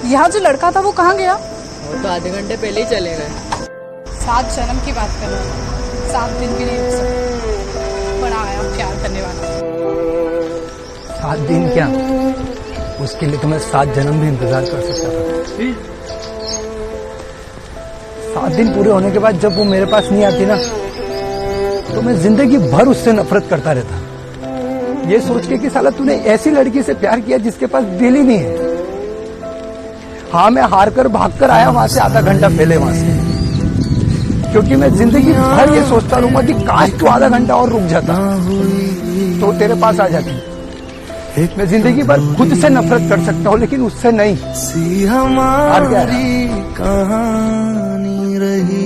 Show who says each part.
Speaker 1: यहाँ जो लड़का था वो कहाँ गया?
Speaker 2: वो तो आधे घंटे पहले ही चले गए।
Speaker 1: 7 जन्म की बात कर रहा हूँ, 7 दिन भी नहीं रुक सकते। बड़ा आया प्यार करने वाला।
Speaker 3: 7 दिन क्या, उसके लिए तो मैं 7 जन्म भी इंतजार कर सकता था। 7 दिन पूरे होने के बाद जब वो मेरे पास नहीं आती ना, तो मैं जिंदगी भर उससे नफरत करता रहता, ये सोच के कि साला तूने ऐसी लड़की से प्यार किया जिसके पास दिल ही नहीं है। हाँ, मैं हार कर भाग कर आया वहां से आधा घंटा पहले वहां से, क्योंकि मैं जिंदगी भर ये सोचता रहूंगा कि काश तू आधा घंटा और रुक जाता तो तेरे पास आ जाती। मैं जिंदगी भर खुद से नफरत कर सकता हूँ, लेकिन उससे नहीं।
Speaker 4: सी हमारी कहानी रही।